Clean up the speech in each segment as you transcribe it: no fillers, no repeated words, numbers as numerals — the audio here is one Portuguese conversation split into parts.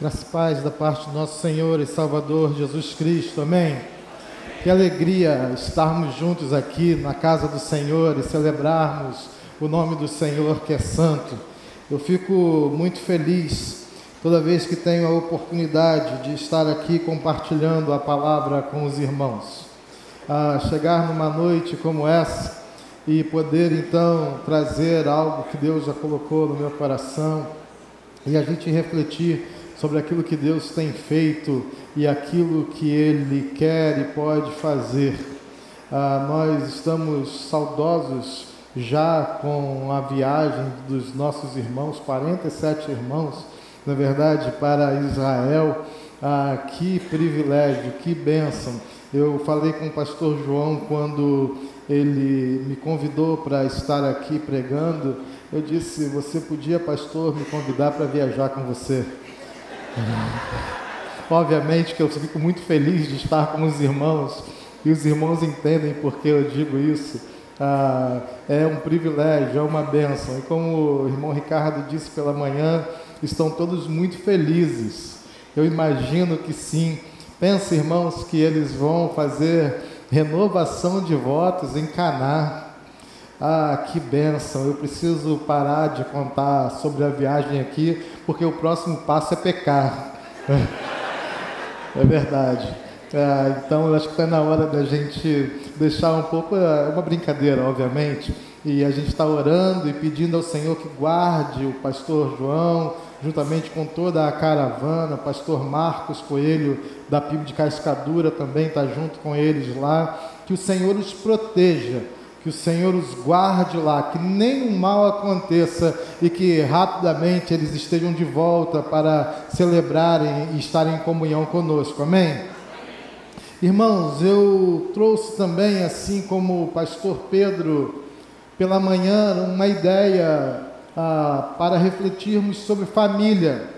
Graça e paz da parte do nosso Senhor e Salvador Jesus Cristo, amém? Que alegria estarmos juntos aqui na casa do Senhor e celebrarmos o nome do Senhor que é santo. Eu fico muito feliz toda vez que tenho a oportunidade de estar aqui compartilhando a palavra com os irmãos. Chegar numa noite como essa e poder então trazer algo que Deus já colocou no meu coração e a gente refletir sobre aquilo que Deus tem feito e aquilo que Ele quer e pode fazer. Nós estamos saudosos já com a viagem dos nossos irmãos, 47 irmãos, na verdade, para Israel. Que privilégio, que bênção. Eu falei com o pastor João quando ele me convidou para estar aqui pregando. Eu disse: você podia, pastor, me convidar para viajar com você? Obviamente que eu fico muito feliz de estar com os irmãos, e os irmãos entendem por que eu digo isso. É um privilégio, é uma bênção, e como o irmão Ricardo disse pela manhã, estão todos muito felizes. Eu imagino que sim. Pensa, irmãos, que eles vão fazer renovação de votos em Caná. Que bênção. Eu preciso parar de contar sobre a viagem aqui, porque o próximo passo é pecar. É verdade. Então, eu acho que está na hora da gente deixar um pouco, uma brincadeira, obviamente, e a gente está orando e pedindo ao Senhor que guarde o pastor João, juntamente com toda a caravana. Pastor Marcos Coelho, da PIB de Cascadura, também está junto com eles lá. Que o Senhor os proteja, que o Senhor os guarde lá, que nenhum mal aconteça e que rapidamente eles estejam de volta para celebrarem e estarem em comunhão conosco, amém? Irmãos, eu trouxe também, assim como o pastor Pedro, pela manhã, uma ideia para refletirmos sobre família.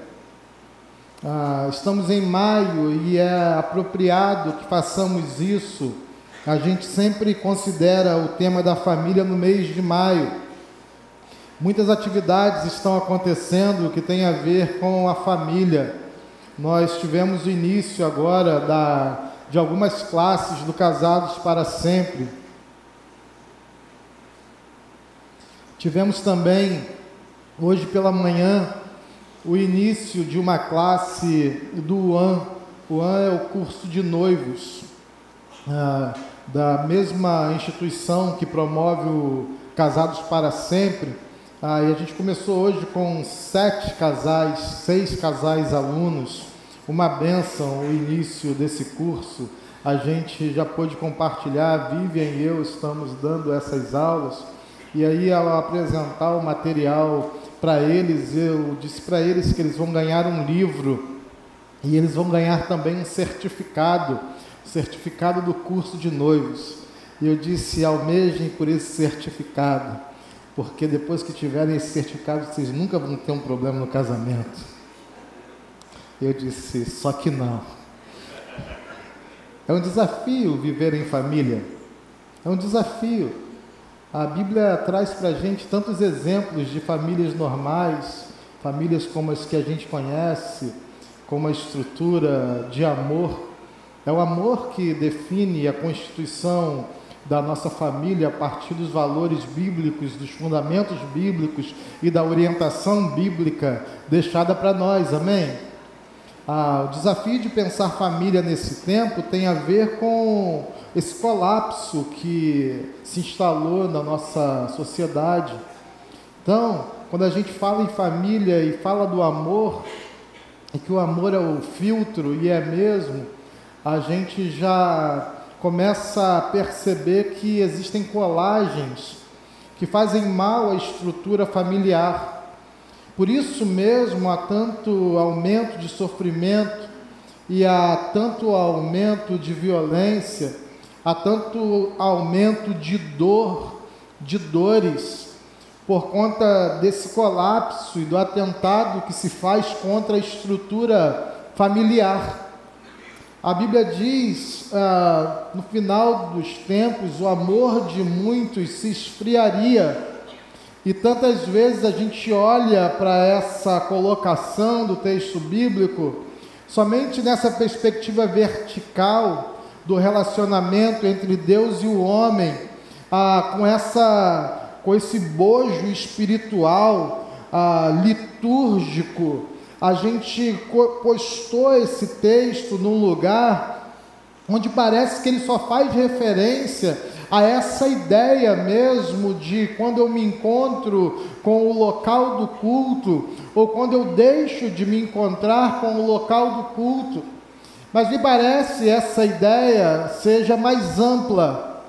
Estamos em maio e é apropriado que façamos isso. A gente sempre considera o tema da família no mês de maio. Muitas atividades estão acontecendo que tem a ver com a família. Nós tivemos o início agora de algumas classes do Casados para Sempre. Tivemos também, hoje pela manhã, o início de uma classe do UAN. O UAN é o curso de noivos, da mesma instituição que promove o Casados para Sempre. E a gente começou hoje com 6 casais alunos. Uma bênção o início desse curso. A gente já pôde compartilhar, a Vivian e eu estamos dando essas aulas. E aí, ao apresentar o material para eles, eu disse para eles que eles vão ganhar um livro e eles vão ganhar também um certificado do curso de noivos. E eu disse: almejem por esse certificado, porque depois que tiverem esse certificado, vocês nunca vão ter um problema no casamento. Eu disse: só que não. É um desafio viver em família, é um desafio. A Bíblia traz para a gente tantos exemplos de famílias normais, famílias como as que a gente conhece, com uma estrutura de amor. É o amor que define a constituição da nossa família a partir dos valores bíblicos, dos fundamentos bíblicos e da orientação bíblica deixada para nós, amém? O desafio de pensar família nesse tempo tem a ver com esse colapso que se instalou na nossa sociedade. Então, quando a gente fala em família e fala do amor, e que o amor é o filtro, e é mesmo, a gente já começa a perceber que existem colagens que fazem mal à estrutura familiar. Por isso mesmo há tanto aumento de sofrimento e há tanto aumento de violência, há tanto aumento de dores, por conta desse colapso e do atentado que se faz contra a estrutura familiar. A Bíblia diz, no final dos tempos, o amor de muitos se esfriaria. E tantas vezes a gente olha para essa colocação do texto bíblico somente nessa perspectiva vertical do relacionamento entre Deus e o homem, com esse bojo espiritual, litúrgico. A gente postou esse texto num lugar onde parece que ele só faz referência a essa ideia mesmo de quando eu me encontro com o local do culto, ou quando eu deixo de me encontrar com o local do culto. Mas me parece essa ideia seja mais ampla,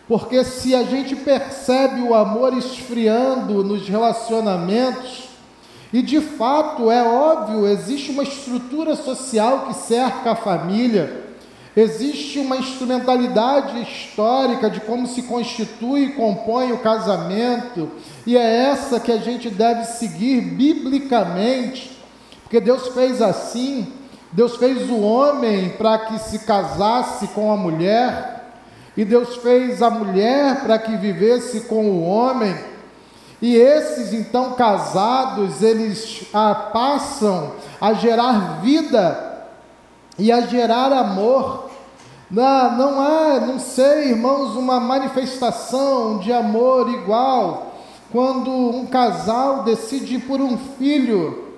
porque se a gente percebe o amor esfriando nos relacionamentos, e de fato é óbvio, existe uma estrutura social que cerca a família, existe uma instrumentalidade histórica de como se constitui e compõe o casamento, e é essa que a gente deve seguir biblicamente, porque Deus fez assim. Deus fez o homem para que se casasse com a mulher, e Deus fez a mulher para que vivesse com o homem, e esses então casados, eles passam a gerar vida e a gerar amor. Não sei, irmãos, uma manifestação de amor igual quando um casal decide por um filho,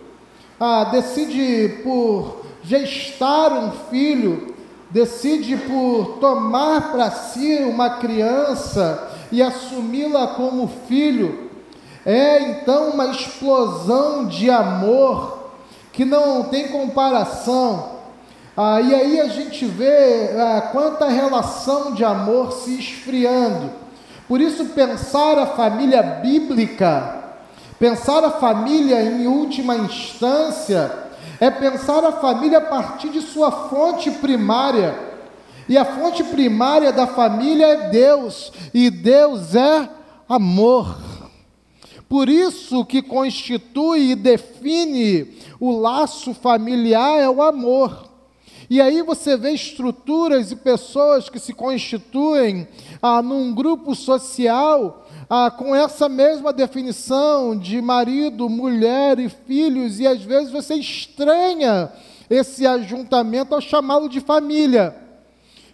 decide por gestar um filho, decide por tomar para si uma criança e assumi-la como filho. É então uma explosão de amor que não tem comparação. E aí a gente vê quanta relação de amor se esfriando. Por isso, pensar a família bíblica, pensar a família em última instância, é pensar a família a partir de sua fonte primária. E a fonte primária da família é Deus, e Deus é amor. Por isso que constitui e define o laço familiar é o amor. E aí você vê estruturas e pessoas que se constituem num grupo social com essa mesma definição de marido, mulher e filhos, e às vezes você estranha esse ajuntamento ao chamá-lo de família.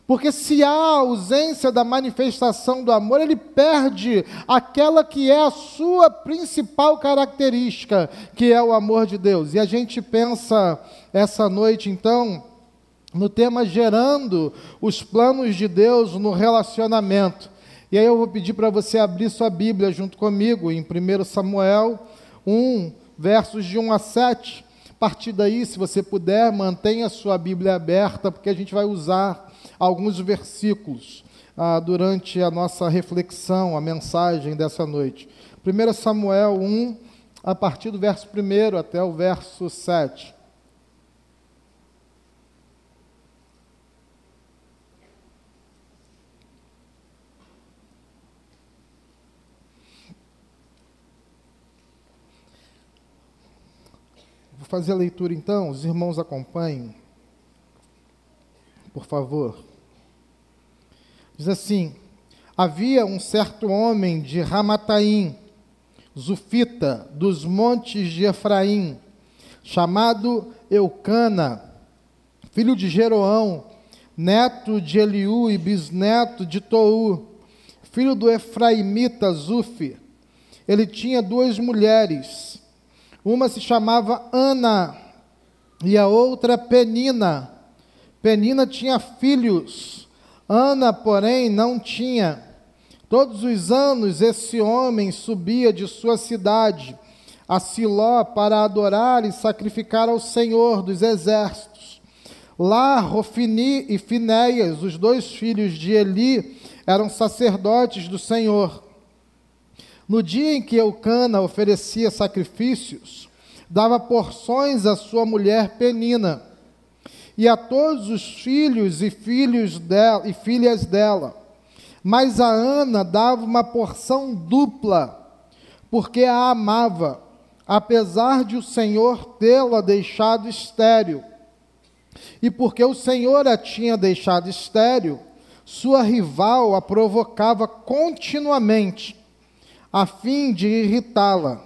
Porque se há ausência da manifestação do amor, ele perde aquela que é a sua principal característica, que é o amor de Deus. E a gente pensa essa noite, então, no tema gerando os planos de Deus no relacionamento. E aí eu vou pedir para você abrir sua Bíblia junto comigo em 1 Samuel 1, versos de 1 a 7. A partir daí, se você puder, mantenha a sua Bíblia aberta, porque a gente vai usar alguns versículos durante a nossa reflexão, a mensagem dessa noite. 1 Samuel 1, a partir do verso 1 até o verso 7. Vou fazer a leitura então, os irmãos acompanhem, por favor. Diz assim: havia um certo homem de Ramataim, Zufita, dos montes de Efraim, chamado Eucana, filho de Jeroão, neto de Eliú e bisneto de Tou, filho do efraimita Zufi. Ele tinha 2 mulheres, uma se chamava Ana e a outra Penina. Penina tinha filhos, Ana, porém, não tinha. Todos os anos esse homem subia de sua cidade a Siló para adorar e sacrificar ao Senhor dos exércitos. Lá, Rofini e Finéias, os 2 filhos de Eli, eram sacerdotes do Senhor. No dia em que Eucana oferecia sacrifícios, dava porções à sua mulher Penina, e a todos os filhos e filhas dela. Mas a Ana dava uma porção dupla, porque a amava, apesar de o Senhor tê-la deixado estéril. E porque o Senhor a tinha deixado estéril, sua rival a provocava continuamente. a fim de irritá-la.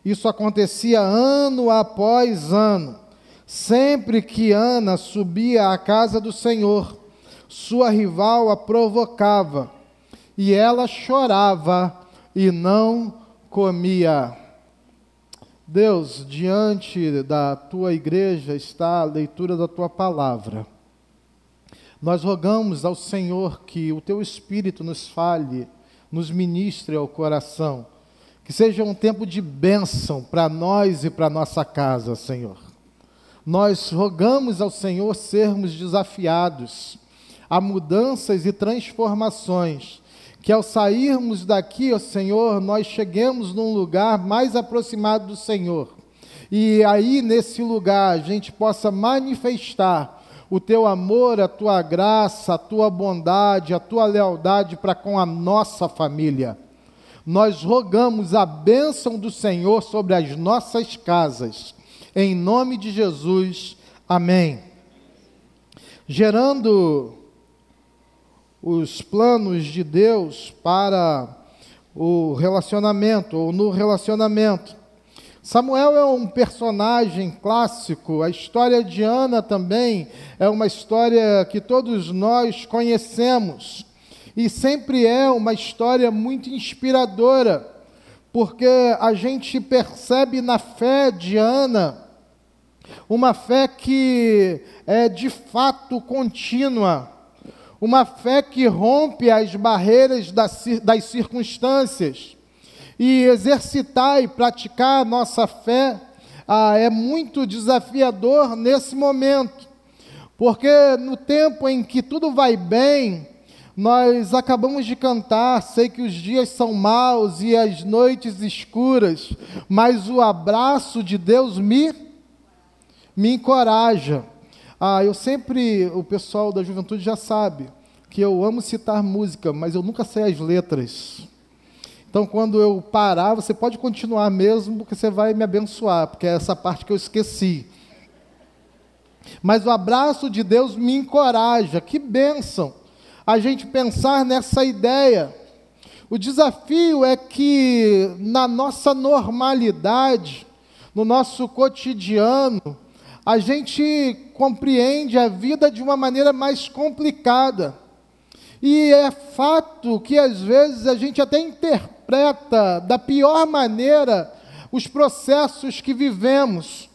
Isso acontecia ano após ano. Sempre que Ana subia à casa do Senhor, sua rival a provocava, e ela chorava e não comia. Deus, diante da tua igreja está a leitura da tua palavra. Nós rogamos ao Senhor que o teu Espírito nos fale, nos ministre ao coração, que seja um tempo de bênção para nós e para nossa casa, Senhor. Nós rogamos ao Senhor sermos desafiados a mudanças e transformações, que ao sairmos daqui, ó Senhor, nós cheguemos num lugar mais aproximado do Senhor, e aí nesse lugar a gente possa manifestar o teu amor, a tua graça, a tua bondade, a tua lealdade para com a nossa família. Nós rogamos a bênção do Senhor sobre as nossas casas, em nome de Jesus, amém. Gerando os planos de Deus para o relacionamento, ou no relacionamento. Samuel é um personagem clássico, a história de Ana também é uma história que todos nós conhecemos, e sempre é uma história muito inspiradora, porque a gente percebe na fé de Ana uma fé que é de fato contínua, uma fé que rompe as barreiras das circunstâncias. E exercitar e praticar a nossa fé é muito desafiador nesse momento, porque no tempo em que tudo vai bem, nós acabamos de cantar, sei que os dias são maus e as noites escuras, mas o abraço de Deus me encoraja. O pessoal da juventude já sabe que eu amo citar música, mas eu nunca sei as letras. Então, quando eu parar, você pode continuar mesmo, porque você vai me abençoar, porque é essa parte que eu esqueci. Mas o abraço de Deus me encoraja. Que bênção a gente pensar nessa ideia. O desafio é que, na nossa normalidade, no nosso cotidiano, a gente compreende a vida de uma maneira mais complicada. E é fato que, às vezes, a gente até interpreta da pior maneira os processos que vivemos.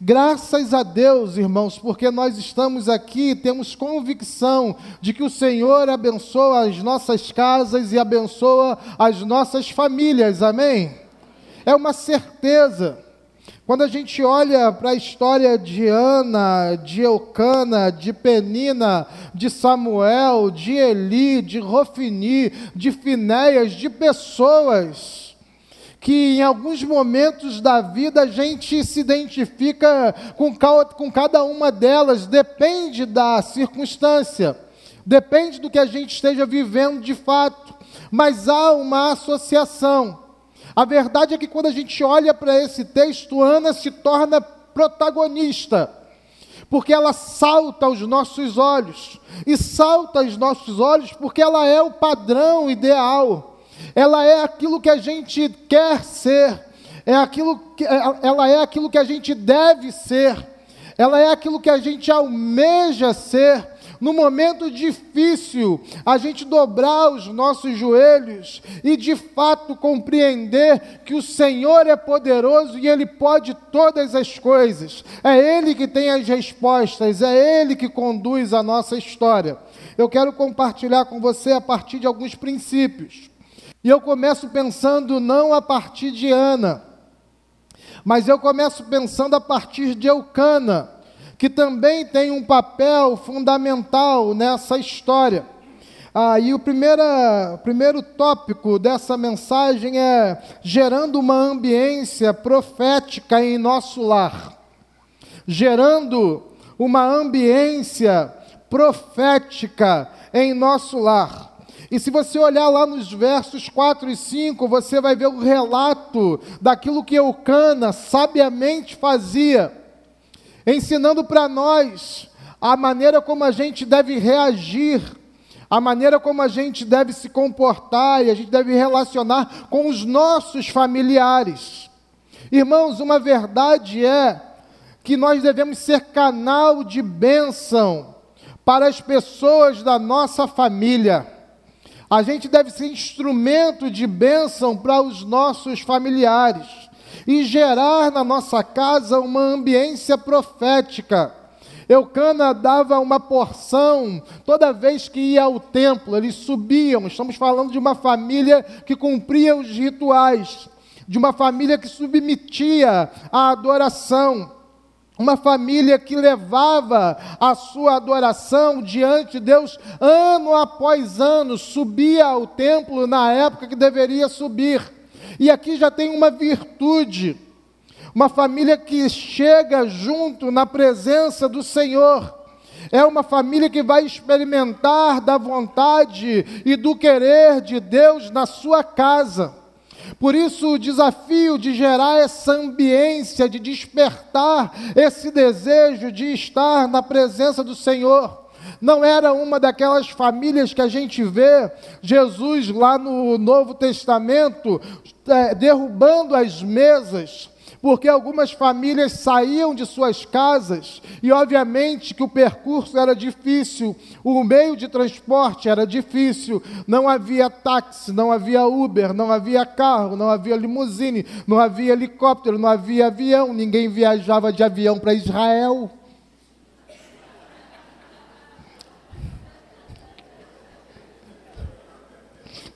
Graças a Deus, irmãos, porque nós estamos aqui, temos convicção de que o Senhor abençoa as nossas casas e abençoa as nossas famílias, amém? É uma certeza. Quando a gente olha para a história de Ana, de Eucana, de Penina, de Samuel, de Eli, de Rofini, de Finéias, de pessoas que em alguns momentos da vida a gente se identifica com cada uma delas, depende da circunstância, depende do que a gente esteja vivendo de fato, mas há uma associação. A verdade é que quando a gente olha para esse texto, Ana se torna protagonista, porque ela salta aos nossos olhos, e salta aos nossos olhos porque ela é o padrão ideal, ela é aquilo que a gente quer ser, ela é aquilo que a gente deve ser, ela é aquilo que a gente almeja ser. No momento difícil, a gente dobrar os nossos joelhos e de fato compreender que o Senhor é poderoso e Ele pode todas as coisas. É Ele que tem as respostas, é Ele que conduz a nossa história. Eu quero compartilhar com você a partir de alguns princípios. E eu começo pensando não a partir de Ana, mas eu começo pensando a partir de Eucana, que também tem um papel fundamental nessa história. E o primeiro tópico dessa mensagem é gerando uma ambiência profética em nosso lar. Gerando uma ambiência profética em nosso lar. E se você olhar lá nos versos 4 e 5, você vai ver o relato daquilo que Eucana sabiamente fazia, ensinando para nós a maneira como a gente deve reagir a maneira como a gente deve se comportar e a gente deve relacionar com os nossos familiares. Irmãos, uma verdade é que nós devemos ser canal de bênção para as pessoas da nossa família. A gente deve ser instrumento de bênção para os nossos familiares e gerar na nossa casa uma ambiência profética. Eucana dava uma porção toda vez que ia ao templo, eles subiam. Estamos falando de uma família que cumpria os rituais, de uma família que submetia à adoração, uma família que levava a sua adoração diante de Deus ano após ano, subia ao templo na época que deveria subir. E aqui já tem uma virtude, uma família que chega junto na presença do Senhor, é uma família que vai experimentar da vontade e do querer de Deus na sua casa. Por isso o desafio de gerar essa ambiência, de despertar esse desejo de estar na presença do Senhor. Não era uma daquelas famílias que a gente vê Jesus lá no Novo Testamento derrubando as mesas, porque algumas famílias saíam de suas casas e obviamente que o percurso era difícil, o meio de transporte era difícil, não havia táxi, não havia Uber, não havia carro, não havia limusine, não havia helicóptero, não havia avião, ninguém viajava de avião para Israel.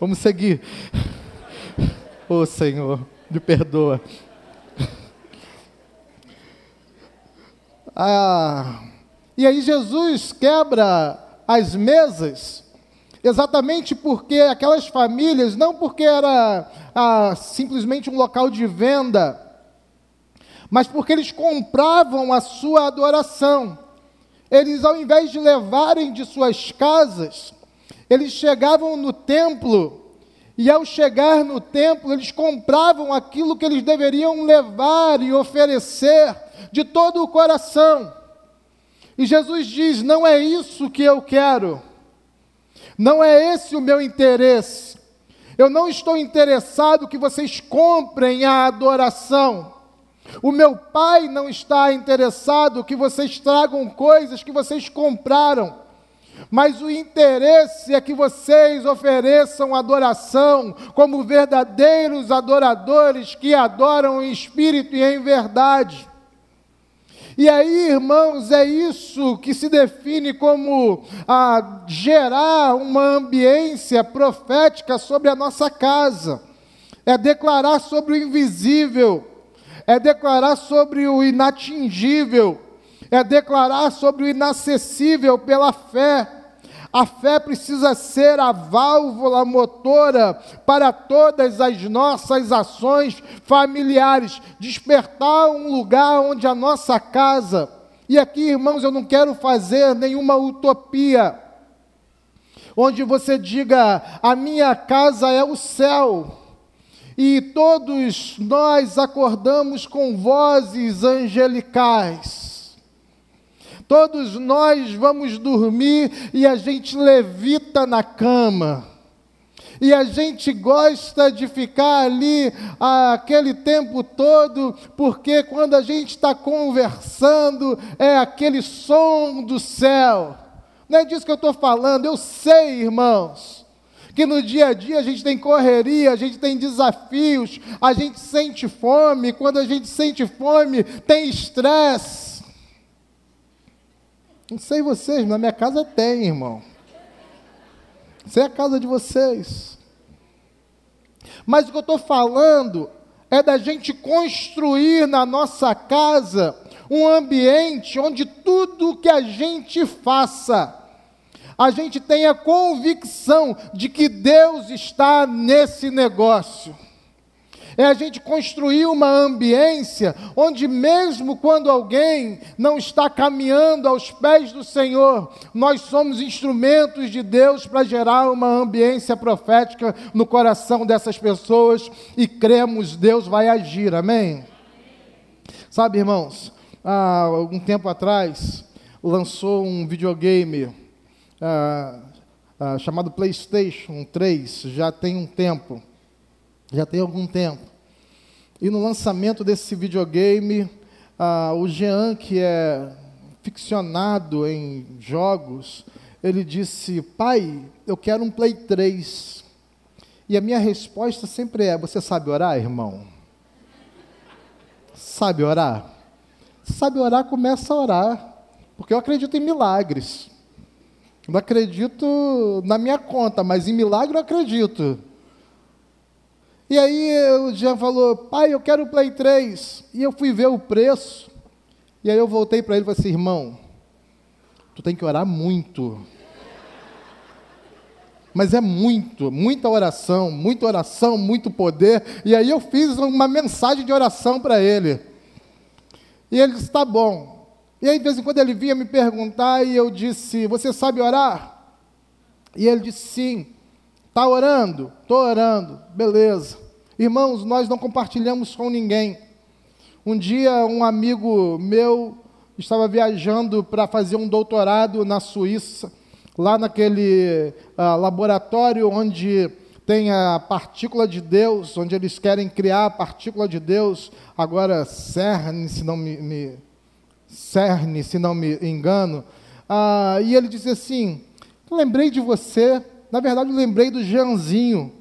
Vamos seguir. Ô Senhor, me perdoa. E aí Jesus quebra as mesas, exatamente porque aquelas famílias, não porque era simplesmente um local de venda, mas porque eles compravam a sua adoração. Eles, ao invés de levarem de suas casas, eles chegavam no templo, e ao chegar no templo, eles compravam aquilo que eles deveriam levar e oferecer de todo o coração. E Jesus diz: não é isso que eu quero, não é esse o meu interesse. Eu não estou interessado que vocês comprem a adoração. O meu Pai não está interessado que vocês tragam coisas que vocês compraram. Mas o interesse é que vocês ofereçam adoração como verdadeiros adoradores que adoram em espírito e em verdade. E aí, irmãos, é isso que se define como gerar uma ambiência profética sobre a nossa casa. É declarar sobre o invisível, é declarar sobre o inatingível, é declarar sobre o inacessível pela fé. A fé precisa ser a válvula motora para todas as nossas ações familiares, despertar um lugar onde a nossa casa, e aqui, irmãos, eu não quero fazer nenhuma utopia, onde você diga: a minha casa é o céu, e todos nós acordamos com vozes angelicais. Todos nós vamos dormir e a gente levita na cama. E a gente gosta de ficar ali aquele tempo todo, porque quando a gente está conversando, é aquele som do céu. Não é disso que eu estou falando, eu sei, irmãos, que no dia a dia a gente tem correria, a gente tem desafios, a gente sente fome, quando a gente sente fome, tem estresse. Não sei vocês, na minha casa tem, irmão. Isso é a casa de vocês. Mas o que eu estou falando é da gente construir na nossa casa um ambiente onde tudo que a gente faça, a gente tenha convicção de que Deus está nesse negócio. É a gente construir uma ambiência onde mesmo quando alguém não está caminhando aos pés do Senhor, nós somos instrumentos de Deus para gerar uma ambiência profética no coração dessas pessoas e cremos, Deus vai agir, amém? Sabe, irmãos, há algum tempo atrás lançou um videogame chamado PlayStation 3, já tem um tempo, já tem algum tempo. E no lançamento desse videogame, o Jean, que é ficcionado em jogos, ele disse: pai, eu quero um Play 3. E a minha resposta sempre é: você sabe orar, irmão? Sabe orar? Se sabe orar, começa a orar. Porque eu acredito em milagres. Não acredito na minha conta, mas em milagre eu acredito. E aí o Jean falou: pai, eu quero o Play 3. E eu fui ver o preço. E aí eu voltei para ele e falei assim: irmão, tu tem que orar muito. Mas é muita oração, muito poder. E aí eu fiz uma mensagem de oração para ele. E ele disse: tá bom. E aí de vez em quando ele vinha me perguntar e eu disse: você sabe orar? E ele disse: sim. Está orando? Estou orando. Beleza. Irmãos, nós não compartilhamos com ninguém. Um dia um amigo meu estava viajando para fazer um doutorado na Suíça, lá naquele laboratório onde tem a partícula de Deus, onde eles querem criar a partícula de Deus, agora CERN, se não me engano. E ele disse assim: lembrei de você, na verdade eu lembrei do Jeanzinho.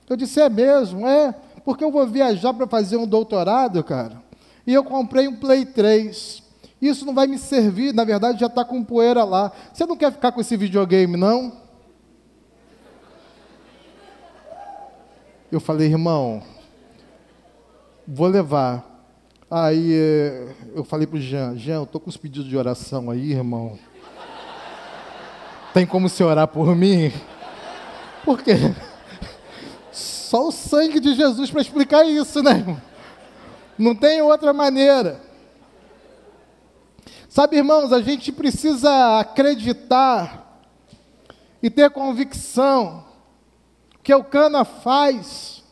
Eu disse: é mesmo? É, porque eu vou viajar para fazer um doutorado, cara, e eu comprei um Play 3. Isso não vai me servir, na verdade já está com poeira lá. Você não quer ficar com esse videogame, não? Eu falei: irmão, vou levar. Aí eu falei para o Jean: eu estou com os pedidos de oração aí, irmão. Tem como você orar por mim? Por quê? Só o sangue de Jesus para explicar isso, né, irmão? Não tem outra maneira. Sabe, irmãos, a gente precisa acreditar e ter convicção que o Cana faz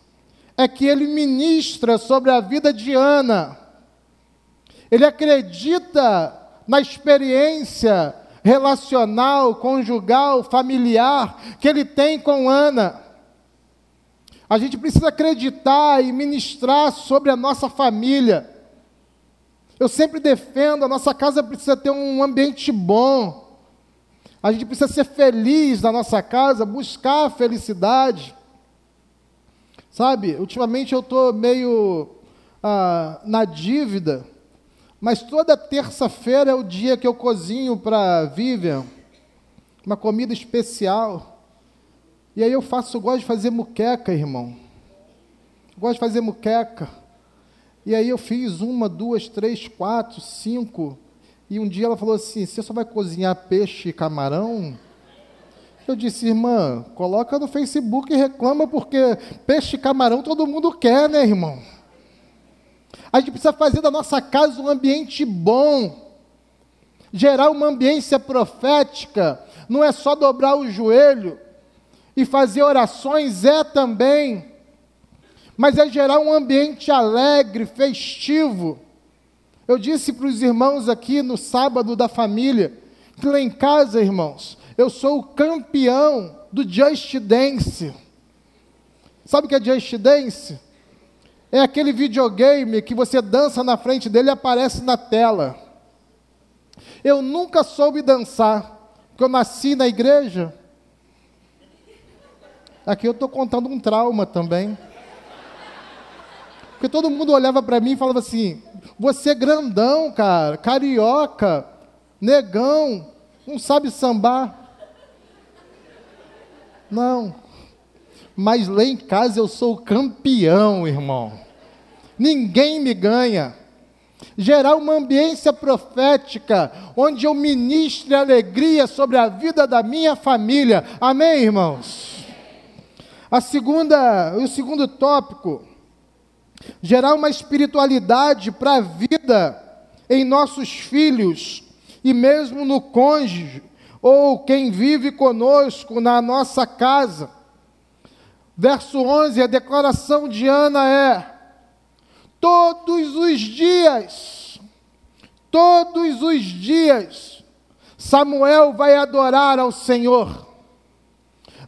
é que ele ministra sobre a vida de Ana. Ele acredita na experiência relacional, conjugal, familiar que ele tem com Ana. A gente precisa acreditar e ministrar sobre a nossa família. Eu sempre defendo, a nossa casa precisa ter um ambiente bom. A gente precisa ser feliz na nossa casa, buscar a felicidade. Sabe, ultimamente eu estou meio na dívida, mas toda terça-feira é o dia que eu cozinho para Vivian, uma comida especial. E aí gosto de fazer muqueca, irmão. Gosto de fazer muqueca. E aí eu fiz 1, 2, 3, 4, 5. E um dia ela falou assim: você só vai cozinhar peixe e camarão? Eu disse: irmã, coloca no Facebook e reclama, porque peixe e camarão todo mundo quer, né, irmão? A gente precisa fazer da nossa casa um ambiente bom. Gerar uma ambiência profética. Não é só dobrar o joelho e fazer orações, também. Mas é gerar um ambiente alegre, festivo. Eu disse para os irmãos aqui no sábado da família, que lá em casa, irmãos, eu sou o campeão do Just Dance. Sabe o que é Just Dance? É aquele videogame que você dança na frente dele e aparece na tela. Eu nunca soube dançar, porque eu nasci na igreja. Aqui eu estou contando um trauma também. Porque todo mundo olhava para mim e falava assim: você é grandão, cara, carioca, negão, não sabe sambar. Não. Mas lá em casa eu sou campeão, irmão. Ninguém me ganha. Gerar uma ambiência profética, onde eu ministre alegria sobre a vida da minha família. Amém, irmãos? O segundo tópico: gerar uma espiritualidade para a vida em nossos filhos e mesmo no cônjuge ou quem vive conosco na nossa casa. Verso 11, a declaração de Ana é: todos os dias, Samuel vai adorar ao Senhor.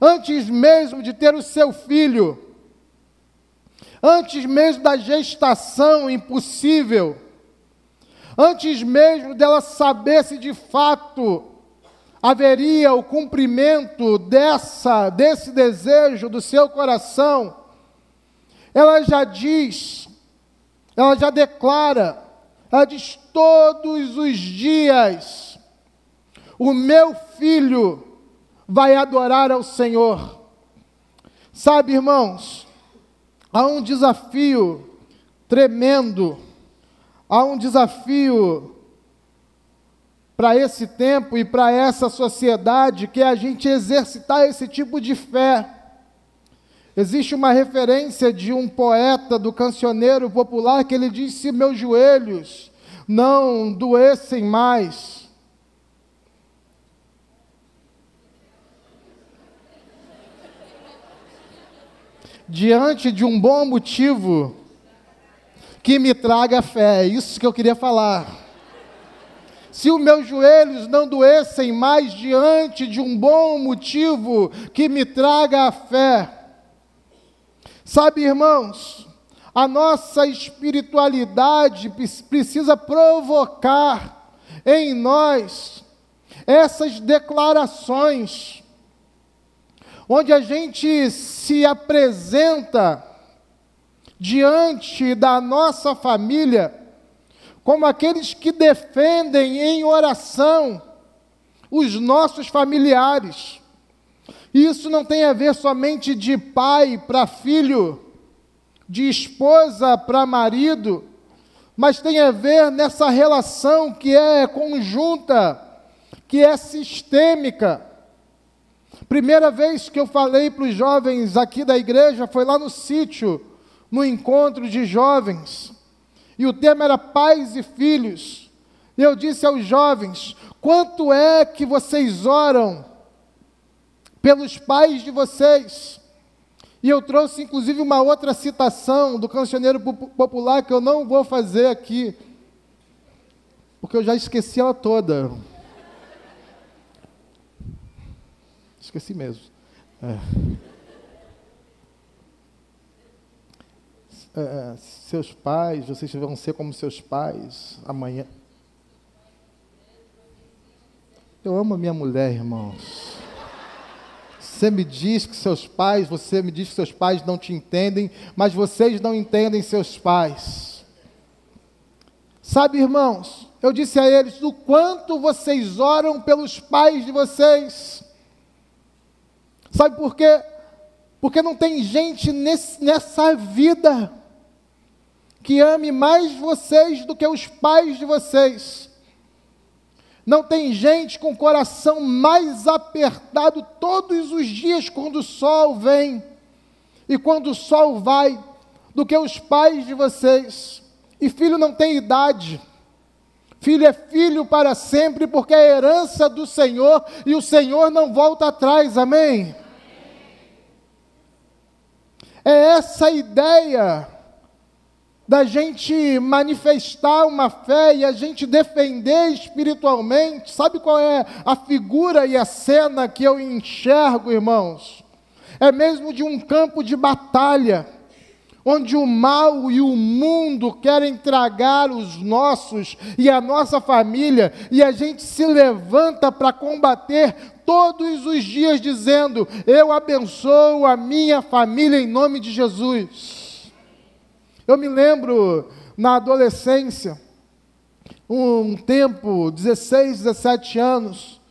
antes mesmo de ter o seu filho, antes mesmo da gestação impossível, antes mesmo dela saber se de fato haveria o cumprimento desse desejo do seu coração, ela já diz, ela já declara, ela diz: todos os dias o meu filho vai adorar ao Senhor. Sabe, irmãos, há um desafio tremendo, há um desafio para esse tempo e para essa sociedade, que é a gente exercitar esse tipo de fé. Existe uma referência de um poeta do cancioneiro popular que ele diz: se meus joelhos não doessem mais, diante de um bom motivo que me traga fé. É isso que eu queria falar. Se os meus joelhos não doessem mais diante de um bom motivo que me traga a fé. Sabe, irmãos, a nossa espiritualidade precisa provocar em nós essas declarações, onde a gente se apresenta diante da nossa família como aqueles que defendem em oração os nossos familiares. Isso não tem a ver somente de pai para filho, de esposa para marido, mas tem a ver nessa relação que é conjunta, que é sistêmica. Primeira vez que eu falei para os jovens aqui da igreja foi lá no sítio, no encontro de jovens, e o tema era pais e filhos. E eu disse aos jovens: quanto é que vocês oram pelos pais de vocês? E eu trouxe inclusive uma outra citação do cancioneiro popular que eu não vou fazer aqui, porque eu já esqueci ela toda. Esqueci mesmo. Seus pais, vocês vão ser como seus pais amanhã. Eu amo a minha mulher, irmãos. Você me diz que seus pais não te entendem, mas vocês não entendem seus pais. Sabe, irmãos, eu disse a eles: do quanto vocês oram pelos pais de vocês. Sabe por quê? Porque não tem gente nessa vida que ame mais vocês do que os pais de vocês. Não tem gente com o coração mais apertado todos os dias quando o sol vem e quando o sol vai, do que os pais de vocês. E filho não tem idade. Filho é filho para sempre, porque é a herança do Senhor e o Senhor não volta atrás. Amém? É essa a ideia da gente manifestar uma fé e a gente defender espiritualmente. Sabe qual é a figura e a cena que eu enxergo, irmãos? É mesmo de um campo de batalha, onde o mal e o mundo querem tragar os nossos e a nossa família, e a gente se levanta para combater todos os dias dizendo: eu abençoo a minha família em nome de Jesus. Eu me lembro, na adolescência, um tempo, 16, 17 anos,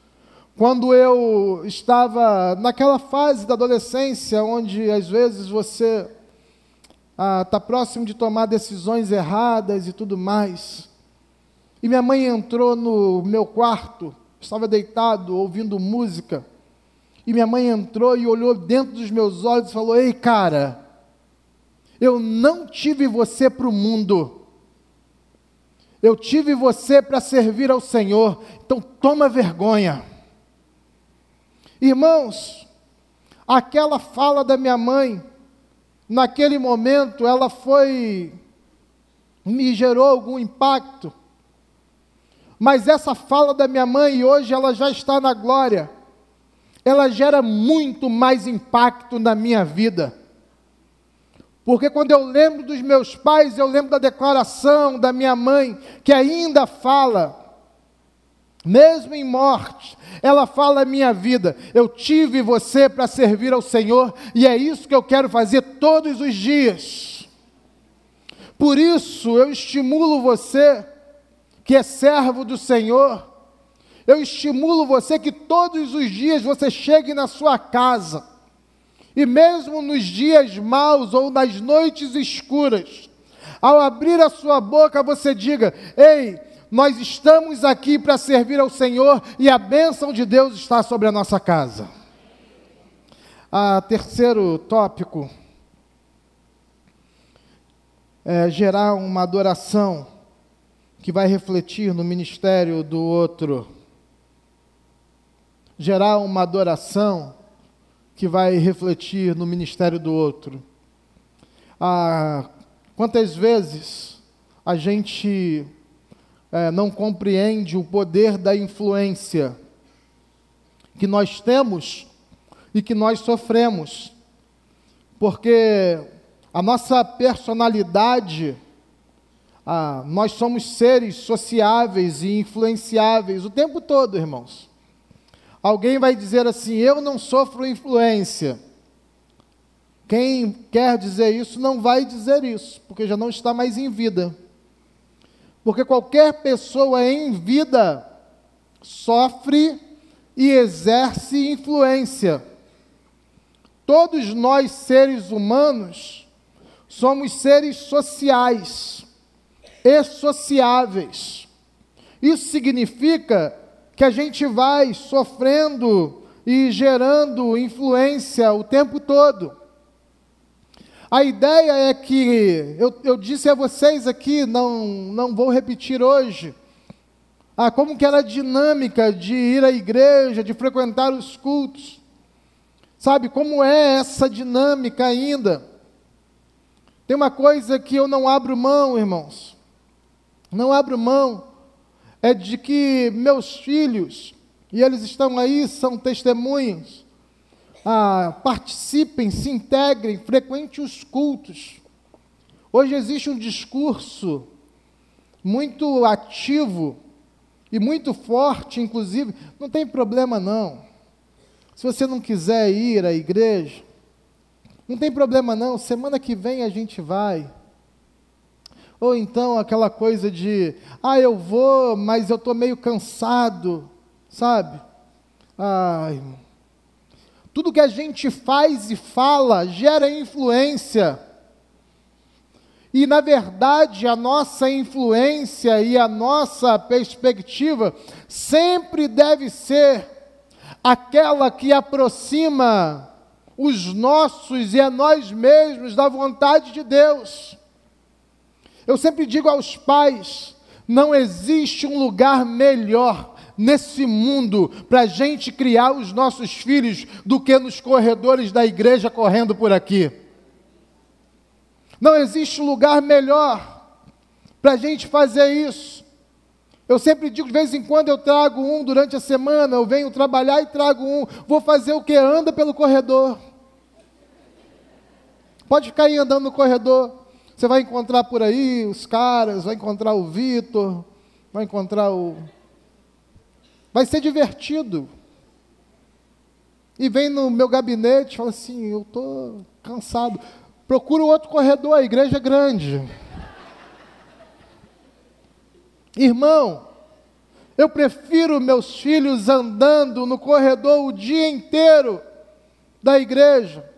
quando eu estava naquela fase da adolescência, onde às vezes você está próximo de tomar decisões erradas e tudo mais. E minha mãe entrou no meu quarto, estava deitado, ouvindo música, e minha mãe entrou e olhou dentro dos meus olhos e falou: ei, cara, eu não tive você para o mundo, eu tive você para servir ao Senhor, então toma vergonha. Irmãos, aquela fala da minha mãe, naquele momento, me gerou algum impacto, mas essa fala da minha mãe, hoje ela já está na glória, ela gera muito mais impacto na minha vida. Porque quando eu lembro dos meus pais, eu lembro da declaração da minha mãe, que ainda fala, mesmo em morte, ela fala a minha vida, eu tive você para servir ao Senhor, e é isso que eu quero fazer todos os dias. Por isso, eu estimulo você, que é servo do Senhor, eu estimulo você que todos os dias você chegue na sua casa, e mesmo nos dias maus ou nas noites escuras, ao abrir a sua boca você diga: ei, nós estamos aqui para servir ao Senhor e a bênção de Deus está sobre a nossa casa. Terceiro tópico é gerar uma adoração que vai refletir no ministério do outro. Gerar uma adoração que vai refletir no ministério do outro. Quantas vezes a gente não compreende o poder da influência que nós temos e que nós sofremos, porque a nossa personalidade, nós somos seres sociáveis e influenciáveis o tempo todo, irmãos. Alguém vai dizer assim: eu não sofro influência. Quem quer dizer isso não vai dizer isso, porque já não está mais em vida. Porque qualquer pessoa em vida sofre e exerce influência. Todos nós, seres humanos, somos seres sociais e sociáveis. Isso significa que a gente vai sofrendo e gerando influência o tempo todo. A ideia é que, eu disse a vocês aqui, não vou repetir hoje, como que era a dinâmica de ir à igreja, de frequentar os cultos. Sabe como é essa dinâmica ainda? Tem uma coisa que eu não abro mão, irmãos, não abro mão, é de que meus filhos, e eles estão aí, são testemunhas, participem, se integrem, frequentem os cultos. Hoje existe um discurso muito ativo e muito forte, inclusive, não tem problema não. Se você não quiser ir à igreja, não tem problema não, semana que vem a gente vai. Ou então aquela coisa de, eu vou, mas eu estou meio cansado, sabe? Irmão. Tudo que a gente faz e fala gera influência. E, na verdade, a nossa influência e a nossa perspectiva sempre deve ser aquela que aproxima os nossos e a nós mesmos da vontade de Deus. Eu sempre digo aos pais, não existe um lugar melhor nesse mundo para a gente criar os nossos filhos do que nos corredores da igreja correndo por aqui. Não existe um lugar melhor para a gente fazer isso. Eu sempre digo, de vez em quando eu trago um durante a semana, eu venho trabalhar e trago um. Vou fazer o quê? Anda pelo corredor. Pode ficar aí andando no corredor. Você vai encontrar por aí os caras, vai encontrar o Vitor, vai encontrar vai ser divertido. E vem no meu gabinete e fala assim, eu estou cansado. Procura outro corredor, a igreja é grande. Irmão, eu prefiro meus filhos andando no corredor o dia inteiro da igreja.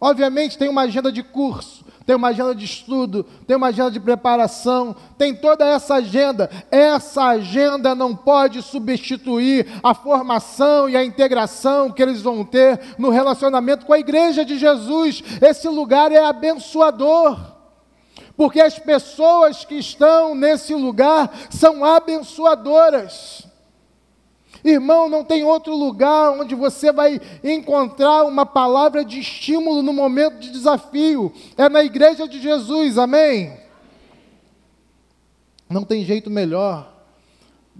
Obviamente tem uma agenda de curso, tem uma agenda de estudo, tem uma agenda de preparação, tem toda essa agenda. Essa agenda não pode substituir a formação e a integração que eles vão ter no relacionamento com a igreja de Jesus. Esse lugar é abençoador, porque as pessoas que estão nesse lugar são abençoadoras. Irmão, não tem outro lugar onde você vai encontrar uma palavra de estímulo no momento de desafio. É na igreja de Jesus, amém? Não tem jeito melhor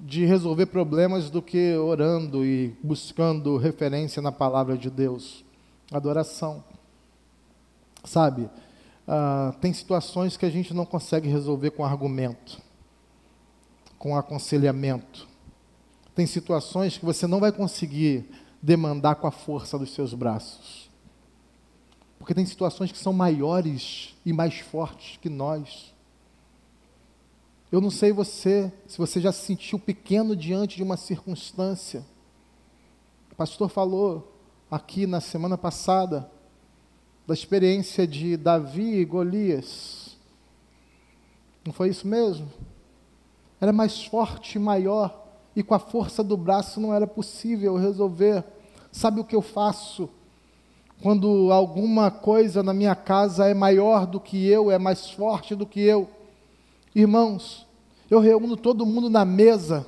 de resolver problemas do que orando e buscando referência na palavra de Deus. Adoração. Sabe, tem situações que a gente não consegue resolver com argumento, com aconselhamento. Tem situações que você não vai conseguir demandar com a força dos seus braços. Porque tem situações que são maiores e mais fortes que nós. Eu não sei se você já se sentiu pequeno diante de uma circunstância. O pastor falou aqui na semana passada da experiência de Davi e Golias. Não foi isso mesmo? Era mais forte e maior, e com a força do braço não era possível resolver. Sabe o que eu faço? Quando alguma coisa na minha casa é maior do que eu, é mais forte do que eu, irmãos, eu reúno todo mundo na mesa,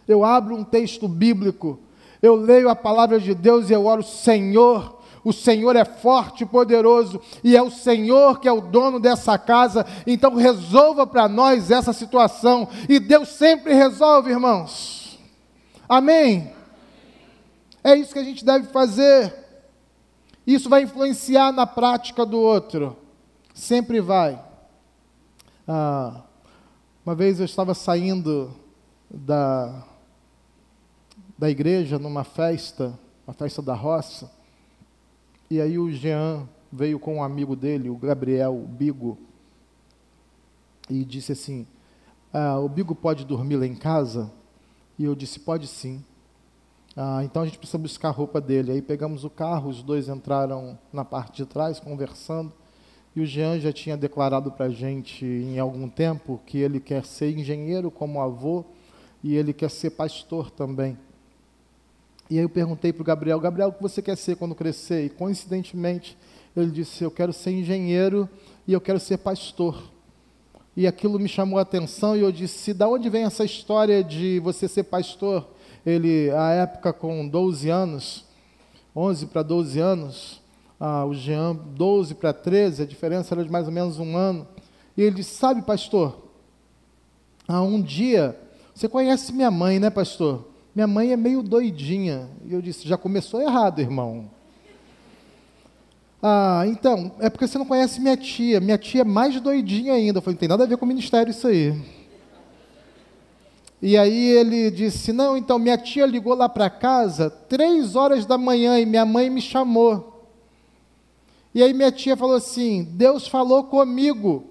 eu abro um texto bíblico, eu leio a palavra de Deus e eu oro: Senhor, o Senhor é forte e poderoso, e é o Senhor que é o dono dessa casa, então resolva para nós essa situação, e Deus sempre resolve, irmãos, amém? É isso que a gente deve fazer. Isso vai influenciar na prática do outro, sempre vai. Uma vez eu estava saindo da igreja numa festa, uma festa da roça, e aí o Jean veio com um amigo dele, o Gabriel, o Bigo, e disse assim: o Bigo pode dormir lá em casa? E eu disse: pode sim. Então a gente precisa buscar a roupa dele. Aí pegamos o carro, os dois entraram na parte de trás, conversando, e o Jean já tinha declarado para a gente em algum tempo que ele quer ser engenheiro como avô, e ele quer ser pastor também. E aí eu perguntei para o Gabriel: Gabriel, o que você quer ser quando crescer? E coincidentemente ele disse: eu quero ser engenheiro e eu quero ser pastor. E aquilo me chamou a atenção, e eu disse: da onde vem essa história de você ser pastor? Ele, à época, com 12 anos, 11 para 12 anos, o Jean 12 para 13, a diferença era de mais ou menos um ano. E ele disse: sabe, pastor, um dia, você conhece minha mãe, né, pastor? Minha mãe é meio doidinha. E eu disse: já começou errado, irmão. Então, é porque você não conhece minha tia. Minha tia é mais doidinha ainda. Eu falei: não tem nada a ver com o ministério isso aí. E aí ele disse: não, então minha tia ligou lá para casa 3 horas da manhã e minha mãe me chamou. E aí minha tia falou assim: Deus falou comigo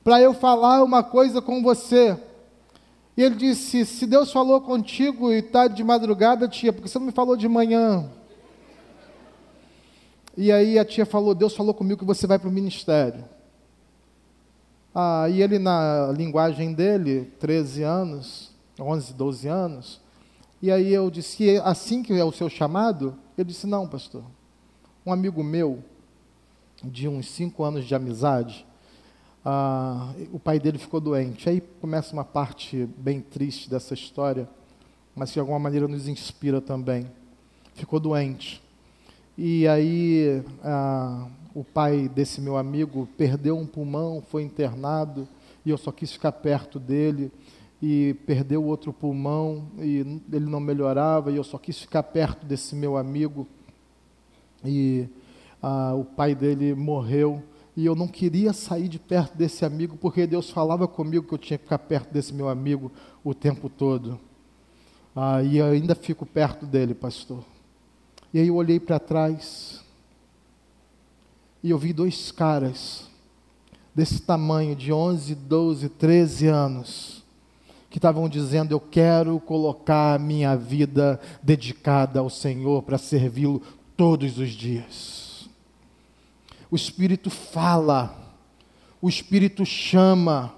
para eu falar uma coisa com você. E ele disse: se Deus falou contigo e está de madrugada, tia, por que você não me falou de manhã? E aí a tia falou: Deus falou comigo que você vai para o ministério. E ele, na linguagem dele, 13 anos, 11, 12 anos, e aí eu disse: assim que é o seu chamado? Ele disse: não, pastor, um amigo meu, de uns 5 anos de amizade, o pai dele ficou doente. Aí começa uma parte bem triste dessa história, mas que de alguma maneira nos inspira também. Ficou doente. E aí o pai desse meu amigo perdeu um pulmão, foi internado, e eu só quis ficar perto dele, e perdeu o outro pulmão, e ele não melhorava, e eu só quis ficar perto desse meu amigo, e o pai dele morreu, e eu não queria sair de perto desse amigo, porque Deus falava comigo que eu tinha que ficar perto desse meu amigo o tempo todo. E eu ainda fico perto dele, pastor. E aí eu olhei para trás, e eu vi 2 caras, desse tamanho, de 11, 12, 13 anos, que estavam dizendo: eu quero colocar a minha vida dedicada ao Senhor para servi-lo todos os dias. O Espírito fala, o Espírito chama,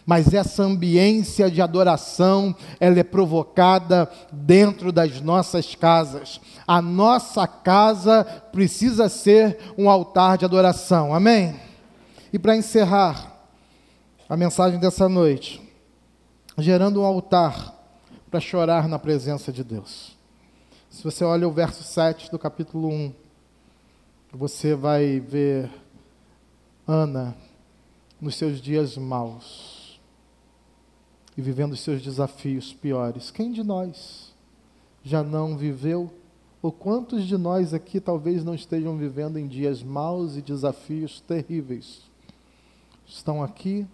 mas essa ambiência de adoração, ela é provocada dentro das nossas casas. A nossa casa precisa ser um altar de adoração, amém? E para encerrar a mensagem dessa noite, gerando um altar para chorar na presença de Deus. Se você olha o verso 7 do capítulo 1, você vai ver Ana nos seus dias maus. e vivendo os seus desafios piores. Quem de nós já não viveu? Ou quantos de nós aqui talvez não estejam vivendo em dias maus e desafios terríveis? Estão aqui,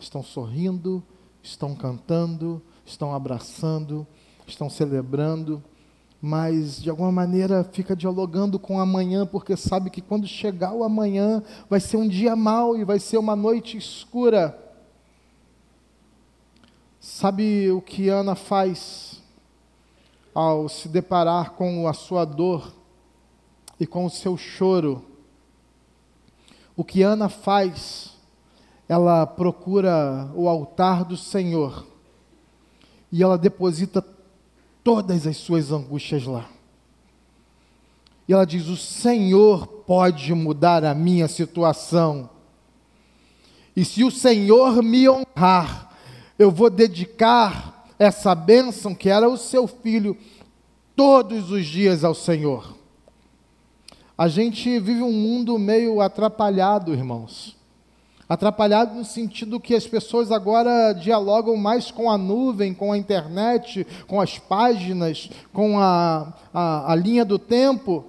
estão sorrindo, estão cantando, estão abraçando, estão celebrando, mas de alguma maneira fica dialogando com o amanhã, porque sabe que quando chegar o amanhã vai ser um dia mau e vai ser uma noite escura. Sabe o que Ana faz ao se deparar com a sua dor e com o seu choro? O que Ana faz? Ela procura o altar do Senhor e ela deposita todas as suas angústias lá. E ela diz: o Senhor pode mudar a minha situação. E se o Senhor me honrar, eu vou dedicar essa bênção, que era o seu filho, todos os dias ao Senhor. A gente vive um mundo meio atrapalhado, irmãos. Atrapalhado no sentido que as pessoas agora dialogam mais com a nuvem, com a internet, com as páginas, com a linha do tempo.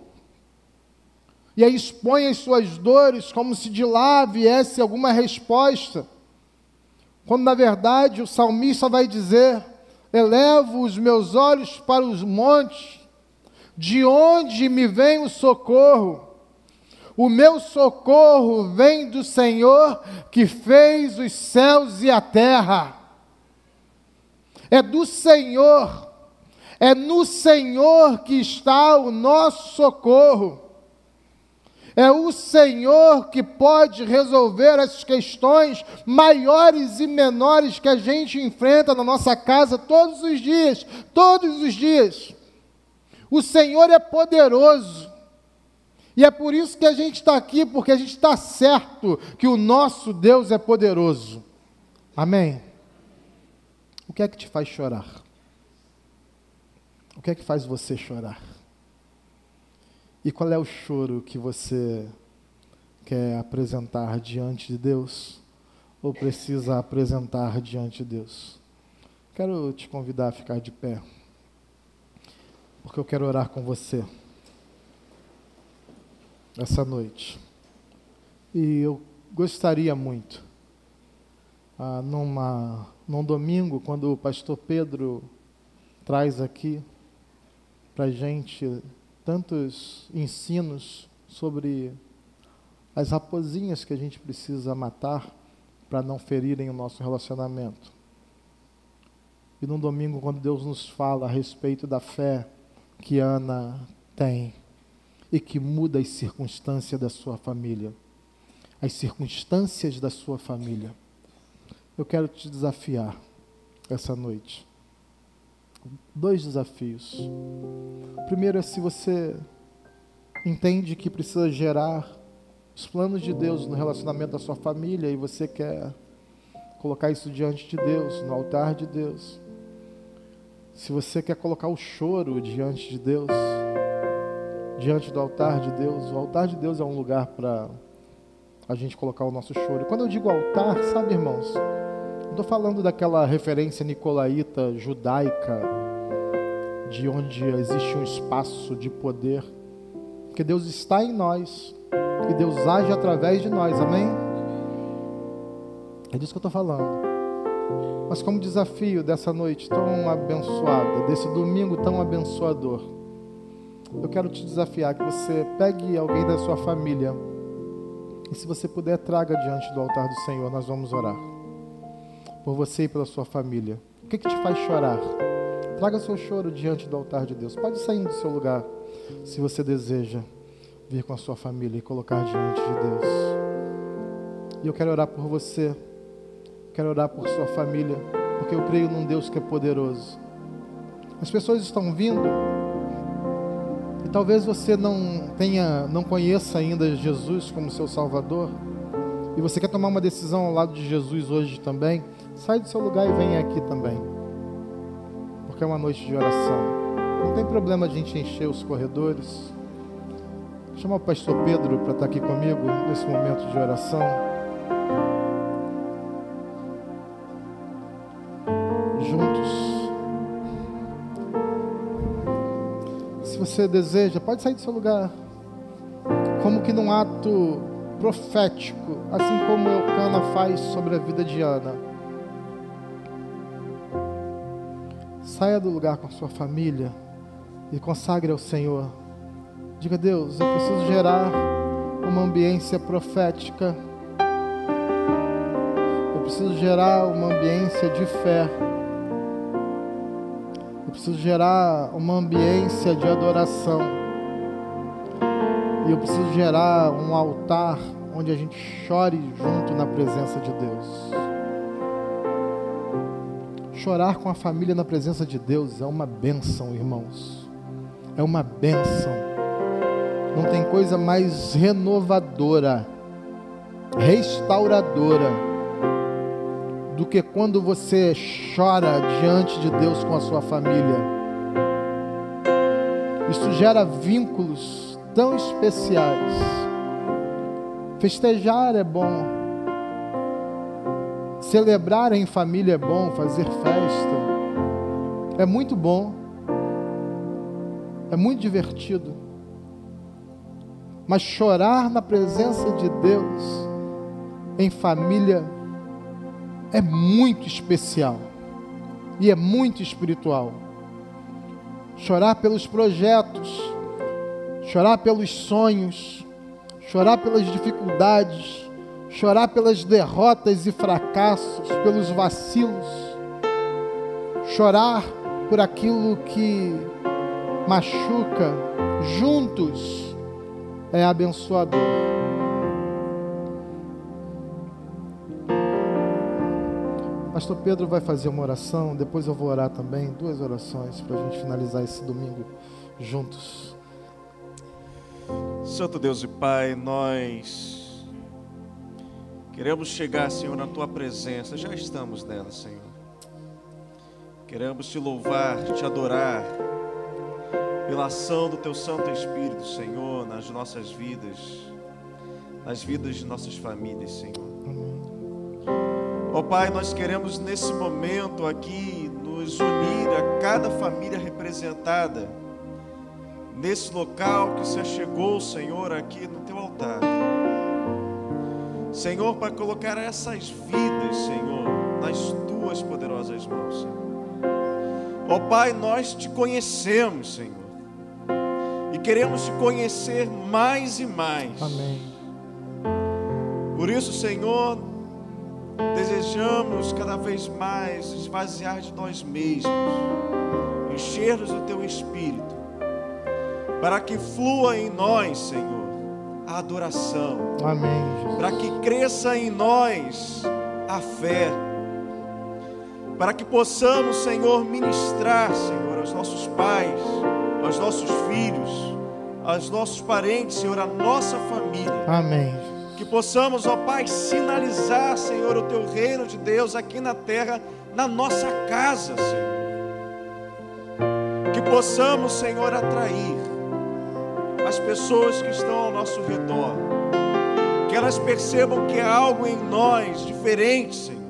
E aí expõem as suas dores como se de lá viesse alguma resposta. Quando na verdade o salmista vai dizer: elevo os meus olhos para os montes, de onde me vem o socorro? O meu socorro vem do Senhor, que fez os céus e a terra. É do Senhor, é no Senhor que está o nosso socorro. É o Senhor que pode resolver as questões maiores e menores que a gente enfrenta na nossa casa todos os dias, todos os dias. O Senhor é poderoso. E é por isso que a gente está aqui, porque a gente está certo que o nosso Deus é poderoso. Amém? O que é que te faz chorar? O que é que faz você chorar? E qual é o choro que você quer apresentar diante de Deus? Ou precisa apresentar diante de Deus? Quero te convidar a ficar de pé, porque eu quero orar com você essa noite. E eu gostaria muito, num domingo, quando o pastor Pedro traz aqui para a gente tantos ensinos sobre as raposinhas que a gente precisa matar para não ferirem o nosso relacionamento. E num domingo, quando Deus nos fala a respeito da fé que Ana tem, e que muda as circunstâncias da sua família. As circunstâncias da sua família. Eu quero te desafiar essa noite. 2 desafios. O primeiro é: se você entende que precisa gerar os planos de Deus no relacionamento da sua família e você quer colocar isso diante de Deus, no altar de Deus. Se você quer colocar o choro diante de Deus, diante do altar de Deus. O altar de Deus é um lugar para a gente colocar o nosso choro. Quando eu digo altar, sabe, irmãos, não estou falando daquela referência nicolaíta, judaica, de onde existe um espaço de poder, porque Deus está em nós e Deus age através de nós, amém? É disso que eu estou falando. Mas como desafio dessa noite tão abençoada, desse domingo tão abençoador, eu quero te desafiar que você pegue alguém da sua família e, se você puder, traga diante do altar do Senhor. Nós vamos orar por você e pela sua família. O que te faz chorar? Traga seu choro diante do altar de Deus. Pode sair do seu lugar, se você deseja vir com a sua família e colocar diante de Deus. E eu quero orar por você, quero orar por sua família, porque eu creio num Deus que é poderoso. As pessoas estão vindo, e talvez você não conheça ainda Jesus como seu Salvador, e você quer tomar uma decisão ao lado de Jesus hoje também. Sai do seu lugar e venha aqui também, porque é uma noite de oração. Não tem problema a gente encher os corredores. Chama o pastor Pedro para estar aqui comigo nesse momento de oração. se você deseja, pode sair do seu lugar. Como que num ato profético, assim como Eucana faz sobre a vida de Ana. Saia do lugar com a sua família e consagre ao Senhor. Diga: Deus, eu preciso gerar uma ambiência profética. Eu preciso gerar uma ambiência de fé. Eu preciso gerar uma ambiência de adoração. E eu preciso gerar um altar onde a gente chore junto na presença de Deus. Chorar com a família na presença de Deus é uma bênção, irmãos. É uma bênção. Não tem coisa mais renovadora, restauradora, do que quando você chora diante de Deus com a sua família. Isso gera vínculos tão especiais. Festejar é bom, celebrar em família é bom, fazer festa é muito bom, é muito divertido, mas chorar na presença de Deus em família é muito especial e é muito espiritual. Chorar pelos projetos, chorar pelos sonhos, chorar pelas dificuldades, chorar pelas derrotas e fracassos, pelos vacilos, chorar por aquilo que machuca, juntos, é abençoador. Pastor Pedro vai fazer uma oração, depois eu vou orar também, 2 orações para a gente finalizar esse domingo juntos. Santo Deus e Pai, nós queremos chegar, Senhor, na Tua presença. Já estamos nela, Senhor. Queremos Te louvar, Te adorar pela ação do Teu Santo Espírito, Senhor, nas nossas vidas, nas vidas de nossas famílias, Senhor. Ó Pai, nós queremos nesse momento aqui nos unir a cada família representada nesse local que se achegou, Senhor, aqui no Teu altar. Senhor, para colocar essas vidas, Senhor, nas Tuas poderosas mãos, Senhor. Ó Pai, nós Te conhecemos, Senhor, e queremos Te conhecer mais e mais. Amém. Por isso, Senhor, desejamos cada vez mais esvaziar de nós mesmos, encher-nos do Teu Espírito, para que flua em nós, Senhor, a adoração. Amém, Jesus. Para que cresça em nós a fé, para que possamos, Senhor, ministrar, Senhor, aos nossos pais, aos nossos filhos, aos nossos parentes, Senhor, a nossa família. Amém, Jesus. Que possamos, ó Pai, sinalizar, Senhor, o Teu reino de Deus aqui na terra, na nossa casa, Senhor. Que possamos, Senhor, atrair as pessoas que estão ao nosso redor, que elas percebam que há algo em nós diferente, Senhor.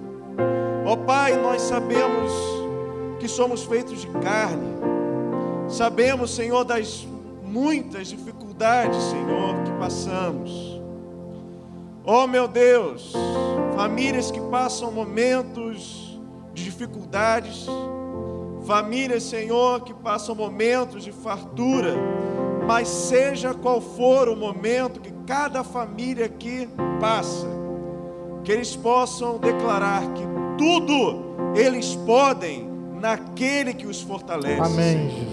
Ó Pai, nós sabemos que somos feitos de carne, sabemos, Senhor, das muitas dificuldades, Senhor, que passamos. Ó meu Deus, famílias que passam momentos de dificuldades, famílias, Senhor, que passam momentos de fartura, mas seja qual for o momento que cada família aqui passa, que eles possam declarar que tudo eles podem naquele que os fortalece. Amém, Jesus.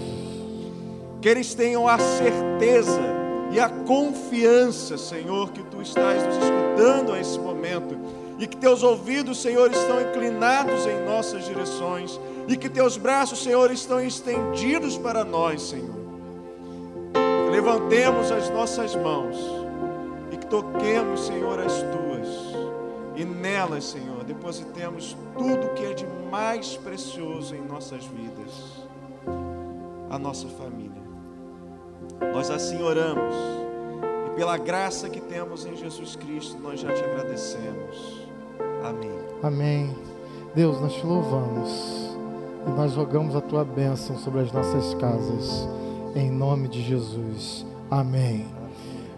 Que eles tenham a certeza e a confiança, Senhor, que Tu estás nos escutando a esse momento, e que Teus ouvidos, Senhor, estão inclinados em nossas direções, e que Teus braços, Senhor, estão estendidos para nós, Senhor. Que levantemos as nossas mãos e que toquemos, Senhor, as Tuas, e nelas, Senhor, depositemos tudo que é de mais precioso em nossas vidas, a nossa família. Nós assim oramos, e pela graça que temos em Jesus Cristo, nós já Te agradecemos. Amém. Amém. Deus, nós Te louvamos e nós rogamos a Tua bênção sobre as nossas casas. em nome de Jesus. Amém.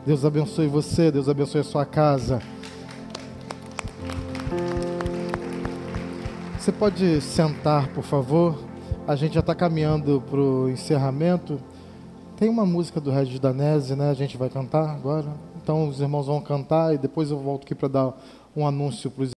Deus abençoe você, Deus abençoe a sua casa. Você pode sentar, por favor? A gente já está caminhando para o encerramento. Tem uma música do Regis Danese, né? A gente vai cantar agora. Então os irmãos vão cantar e depois eu volto aqui para dar um anúncio para os